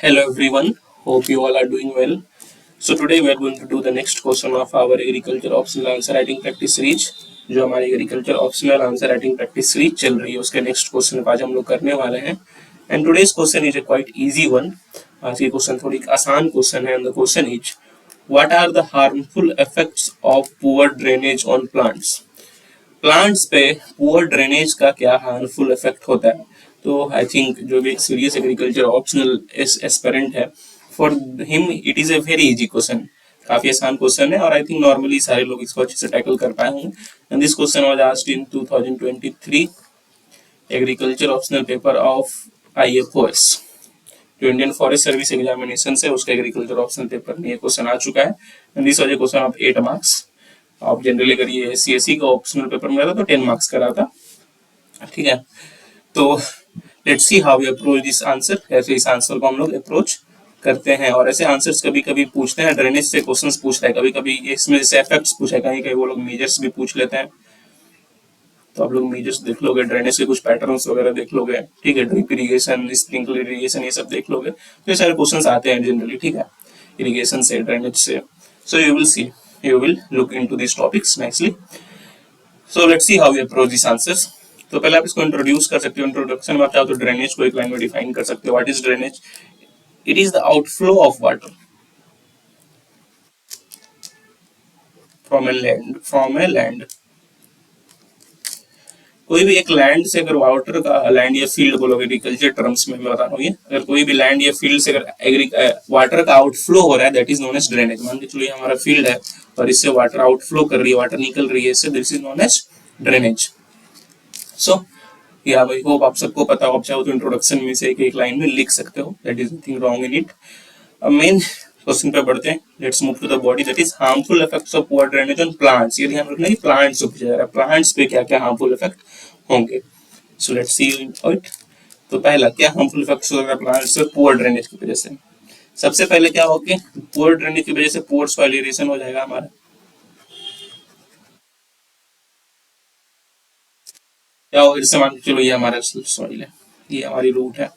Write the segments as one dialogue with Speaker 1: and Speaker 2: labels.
Speaker 1: Hello everyone, hope you all are doing well. So today we are going to do the next question of our agriculture optional answer writing practice series. जो हमारी agriculture optional answer writing practice series चल रही है उसके next question आज हम लोग करने वाले हैं. And today's question is a quite easy one. आज की क्वेश्चन थोड़ी आसान क्वेश्चन है. And the question is what are the harmful effects of poor drainage on plants. Plants पे पुअर ड्रेनेज का क्या हार्मफुल इफेक्ट होता है. तो आई थिंक जो भी एक सीरियस एग्रीकल्चर ऑप्शनल एस्पिरेंट है, for him it is a very easy question. काफी आसान क्वेश्चन है और आई थिंक नॉर्मली सारे लोग इसको अच्छे से टैकल कर पाए होंगे. And this question was asked in 2023 agriculture optional paper of IFOS, जो इंडियन फॉरेस्ट सर्विस एग्जामिनेशन से उसका एग्रीकल्चर ऑप्शनल पेपर में ये क्वेश्चन आ चुका है. And this was a question of 8 marks. आप जनरली अगर ये CSE का ऑप्शनल पेपर में रहता तो 10 मार्क्स का रहता. ठीक है, तो let's see how we approach this answer. ऐसे इस आंसर को हम लोग अप्रोच करते हैं. और ऐसे आंसर्स कभी कभी पूछते हैं, ड्रेनेज से क्वेश्चंस पूछता है, कभी कभी इसमें जैसे इफेक्ट्स पूछा है, कहीं कहीं वो लोग मेजर्स भी पूछ लेते हैं. तो आप लोग मेजर्स देख लोगे, ड्रेनेज के कुछ पैटर्न्स वगैरह देख लोगे. ठीक है, ड्रिप इरिगेशन, स्प्रिंकलर इरिगेशन, ये सब देख लोगे तो ये सारे क्वेश्चंस आते हैं जनरली. ठीक है, इरिगेशन से, ड्रेनेज से. So you will see, you will look into these topics nicely. So let's see how we approach these answers. तो पहले आप इसको इंट्रोड्यूस कर सकते हो. इंट्रोडक्शन में आप चाहो तो ड्रेनेज को एक लाइन में डिफाइन कर सकते हो. What is drainage? It is the outflow of water from a land. कोई भी एक लैंड से अगर वाटर का, लैंड या फील्ड बोलोगे एग्रीकल्चर टर्म्स में मैं बता रहा हूँ, ये अगर कोई भी लैंड या फील्ड से अगर वाटर का आउटफ्लो हो रहा है, that is known as drainage. मान के चलो ये हमारा फील्ड है और इससे वाटर आउटफ्लो कर रही है, वाटर निकल रही है इससे, this is known as drainage. So या आई होप आप सबको पता हो. आप चाहो तो इंट्रोडक्शन में से एक लाइन में लिख सकते हो, that is nothing wrong in it. अब मेन क्वेश्चन पे बढ़ते हैं. Let's move to the body. That is harmful effects of poor drainage on plants. ये ध्यान रखना कि प्लांट्स से पूछा जा रहा है, प्लांट्स पे क्या क्या हार्मफुल इफेक्ट होंगे. So let's see it. तो पहला, क्या हार्मफुल इफेक्ट्स हो रहा है प्लांट्स पे पुअर ड्रेनेज की वजह से. सबसे पहले क्या होगा, पुअर ड्रेनेज की वजह से पुअर सॉइल एरिएशन हो जाएगा हमारा. क्या होगा, जैसे मान के चलो ये हमारा सॉइल है, ये हमारी रूट है.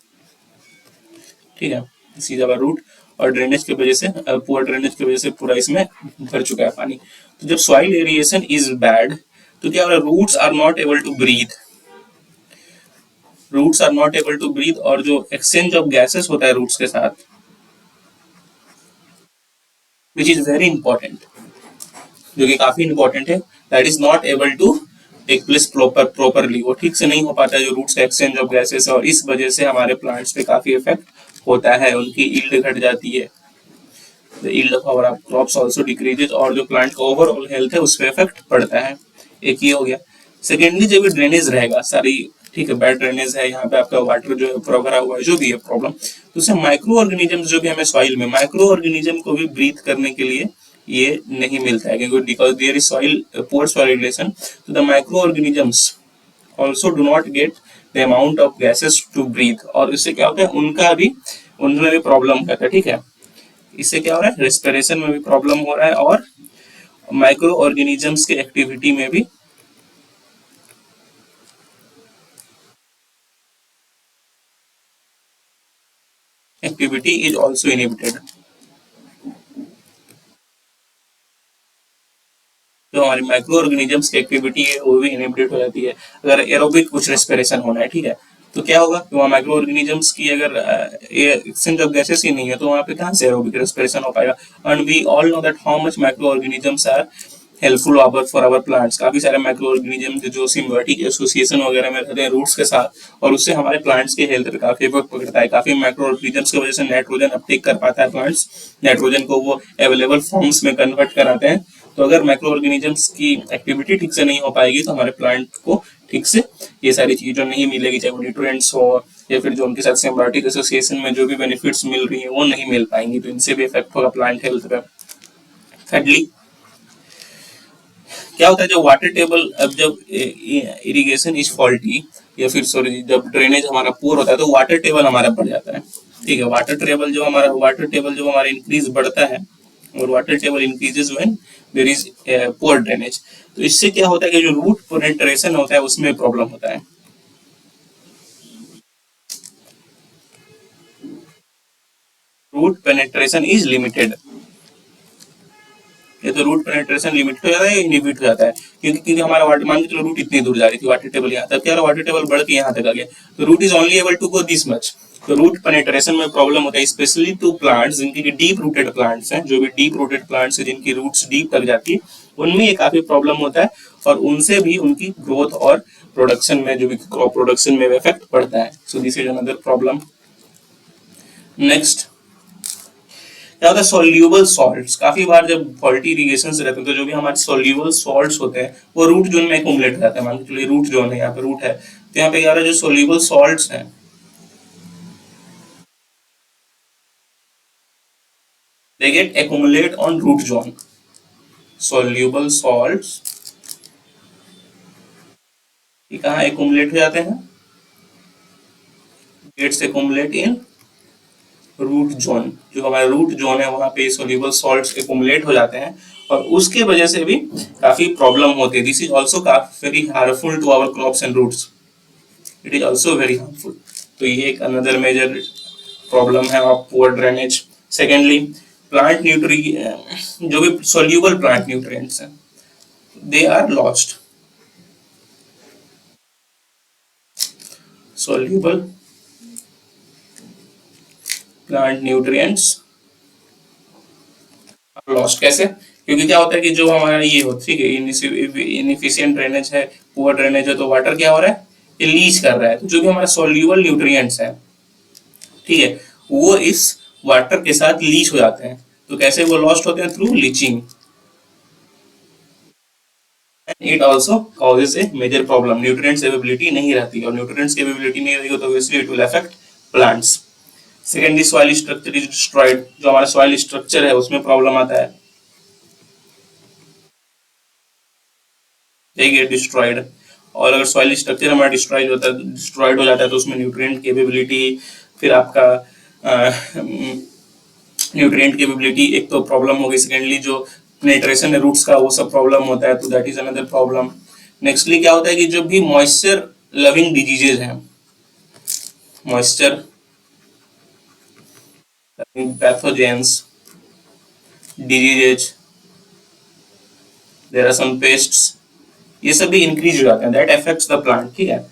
Speaker 1: ठीक है, सीधा रूट, और ड्रेनेज की वजह से, पुअर ड्रेनेज की वजह से पूरा इसमें भर चुका है पानी. तो जब सॉइल एरिएशन इज बैड तो क्या हो रहा है, roots are not able to breathe. Roots are not able to breathe. और जो एक्सचेंज ऑफ गैसेस होता है रूट्स के साथ, विच इज वेरी इंपॉर्टेंट, जो कि काफी इंपॉर्टेंट है, that is not able to take place properly. वो ठीक से नहीं हो पाता है जो रूट्स का एक्सचेंज ऑफ गैसेस है, और इस वजह से हमारे प्लांट्स पे काफी इफेक्ट होता है. उनकी यील्ड घट जाती है, the yield of our crops also decreases, और जो प्लांट का ओवरऑल हेल्थ है उस पर इफेक्ट पड़ता है. एक ये हो गया. सेकेंडली, जब ड्रेनेज रहेगा सारी, ठीक है, बैड ड्रेनेज है, यहाँ पे आपका वाटर जो है पूरा भरा हुआ है, जो भी है प्रॉब्लम, तो उससे माइक्रो ऑर्गेनिजम्स जो भी हमें सॉइल में, माइक्रो ऑर्गेनिज्म को भी ब्रीथ करने के लिए ये नहीं मिलता है, क्योंकि because there is soil, poor soil relation, तो the microorganisms also do not get the amount of gases to breathe. और इससे क्या होता है, उनका भी, उनमें भी प्रॉब्लम होता है. ठीक है, इससे क्या हो रहा है, रेस्पिरेशन में भी प्रॉब्लम हो रहा है, और माइक्रो ऑर्गेनिजम्स के एक्टिविटी में भी एक्टिविटी इज ऑल्सो इनहिबिटेड. जो हमारी माइक्रो ऑर्गेनिजम्स की एक्टिविटी है वो भी इनहिबिटेड हो जाती है अगर एरोबिक कुछ रेस्पिरेशन होना है. ठीक है, तो क्या होगा, वहाँ माइक्रो ऑर्गेनिजम्स की अगर एक्सचेंज ऑफ गैसेस ही नहीं है तो वहाँ पे कहाँ से एरोबिक रेस्पिरेशन हो पाएगा. And we all know that how much micro organisms are helpful for our plants. काफी सारे माइक्रो ऑर्गेनिजम जो सिम्बायोटिक एसोसिएशन वगैरह में रहते हैं रूट्स के साथ, और उससे हमारे प्लांट्स के हेल्थ पे काफी इफेक्ट पड़ता है. काफी माइक्रो ऑर्गेनिजम्स की वजह से नाइट्रोजन अपटेक कर पाता है प्लांट्स, नाइट्रोजन को वो अवेलेबल फॉर्म्स में कन्वर्ट कराते हैं. तो अगर माइक्रो ऑर्गेनिजम्स की एक्टिविटी ठीक से नहीं हो पाएगी तो हमारे प्लांट को ठीक से ये सारी चीजें नहीं मिलेगी, चाहे वो न्यूट्रिएंट्स हो या फिर जो उनके साथ सिम्बायोटिक एसोसिएशन में जो भी बेनिफिट्स मिल रही है वो नहीं मिल पाएंगी. तो इनसे भी इफेक्ट होगा प्लांट हेल्थ पे. थर्डली, क्या होता है, जो वाटर टेबल, अब जब इरिगेशन इज फॉल्टी, या फिर सॉरी जब ड्रेनेज हमारा पुअर होता है तो वाटर टेबल हमारा बढ़ जाता है. ठीक है, वाटर टेबल जो हमारा इंक्रीज बढ़ता है, और water table increases when there is poor drainage. तो इससे क्या होता है कि जो रूट पेनिट्रेशन होता है उसमें प्रॉब्लम होता है. Root penetration is limited. ये तो रूट पेनेट्रेशन लिमिटेड हो जाता है, इनहिबिट हो जाता है, क्योंकि हमारा वाटर, मान के चलो रूट इतनी दूर जा रही थी, वाटर टेबल यहाँ तक, क्या वाटर टेबल बढ़ के यहाँ तक आ गया, तो root is only able to go this much. तो रूट पेनेट्रेशन में प्रॉब्लम होता है, स्पेशली टू प्लांट्स जिनकी डीप रूटेड प्लांट्स हैं, जो भी डीप रूटेड प्लांट्स हैं जिनकी रूट्स डीप तक जाती है, उनमें ये काफी प्रॉब्लम होता है, और उनसे भी उनकी ग्रोथ और प्रोडक्शन में, जो भी क्रॉप प्रोडक्शन में इफेक्ट पड़ता है। So this is another problem. Next क्या होता है, सोल्यूबल सॉल्ट्स। काफी बार जब फॉल्टी इरिगेशन रहते हैं तो जो भी हमारे सोल्यूबल सॉल्ट्स होते हैं वो रूट जोन में एक्युमुलेट हो जाते हैं। मान के चलिए रूट जोन है, यहाँ पे रूट है, तो यहाँ पे क्या हो रहा है, जो सोल्यूबल सॉल्ट्स हैं they get accumulate on root zone. Soluble salts ये कहाँ accumulate हो जाते हैं, gets accumulate in root zone. जो हमारा रूट जोन है वहां पे सोल्यूबल सॉल्ट्स एक्युमुलेट हो जाते हैं, और उसके वजह से भी काफी प्रॉब्लम होती है। This is also very harmful to our crops and roots, it is also very harmful. तो ये एक अनदर मेजर प्रॉब्लम है of poor drainage. Secondly plant न्यूट्री, जो भी सोल्यूबल प्लांट न्यूट्रिएंट्स हैं they are lost. Soluble plant nutrients lost कैसे, क्योंकि क्या होता है कि जो हमारा ये हो, ठीक है, इनएफिशिएंट ड्रेनेज है, पुअर ड्रेनेज है, तो वाटर क्या हो रहा है, ये लीच कर रहा है। तो जो भी हमारा सोल्यूबल न्यूट्रिएंट्स है, ठीक है, वो इस वाटर के साथ लीच हो जाते हैं। तो कैसे वो लॉस्ट होते हैं, through leaching. It also causes a major problem, nutrients availability नहीं रहती, और न्यूट्रिएंट्स की अवेलेबिलिटी नहीं रहेगी तो obviously it will affect plants. Secondly soil structure is destroyed, जो हमारा सॉइल स्ट्रक्चर है उसमें प्रॉब्लम आता है, गेट डिस्ट्रॉयड। और अगर सॉइल स्ट्रक्चर हमारा डिस्ट्रॉयड हो जाता है तो उसमें न्यूट्रिएंट कैपेबिलिटी, फिर आपका न्यूट्रिएंट कैपेबिलिटी एक तो प्रॉब्लम होगी। सेकेंडली जो पेनिट्रेशन है रूट्स का वो सब प्रॉब्लम होता है, तो that is another problem. Nextly क्या होता है कि जो भी मॉइस्चर लविंग डिजीजेज हैं, moisture pathogens, diseases, there are some pests, ये सब भी इंक्रीज हो जाते हैं, दैट अफेक्ट्स द प्लांट। ठीक है,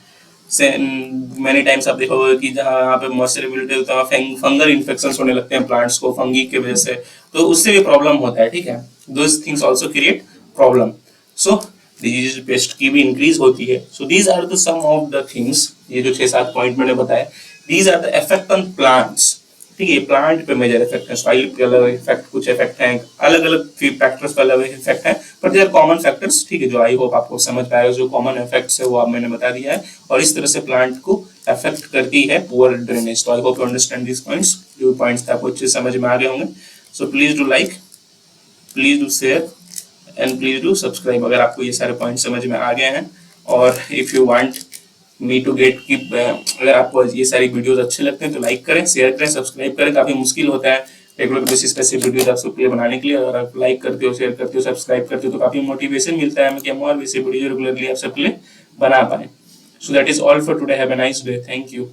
Speaker 1: मैनी टाइम्स आप देखोगे कि जहाँ यहाँ पे मॉइस्चरेबिलिटी होता है फंगल इन्फेक्शंस होने लगते हैं प्लांट्स को फंगी की वजह से, तो उससे भी प्रॉब्लम होता है। ठीक है, those things also create problem. So disease pest की भी इंक्रीज होती है। So these are the some of the things, ये जो 6-7 पॉइंट मैंने बताया, these are the effect on plants. ठीक है, प्लांट पे मेजर इफेक्ट है, सॉइल पे अलग इफेक्ट, कुछ इफेक्ट हैं, अलग अलग फैक्टर्स पे अलग इफेक्ट है, but they are common factors. ठीक है, जो आई होप आपको समझ पाएगा, जो कॉमन इफेक्ट्स है वो आप मैंने बता दिया है, और इस तरह से प्लांट को अफेक्ट करती है पुअर ड्रेनेज। तो I hope you understand this points, जो पॉइंट्स आपको अच्छे समझ में आ गए होंगे। So please do like, please do share and please do subscribe अगर आपको ये सारे पॉइंट समझ में आ गए हैं। और if you want me to get key, अगर आपको ये सारी वीडियोस अच्छे लगते हैं तो लाइक करें, शेयर करें, सब्सक्राइब करें। काफी मुश्किल होता है रेगुलर बेसिस पे ऐसे वीडियोस आप सबके लिए बनाने के लिए, और आप लाइक करते हो, शेयर करते हो, सब्सक्राइब करते हो तो काफी मोटिवेशन मिलता है हमें कि हम और वैसे वीडियो रेगुलरली आप सबके लिए बना पाए। So that is all for today, have a nice day, thank you.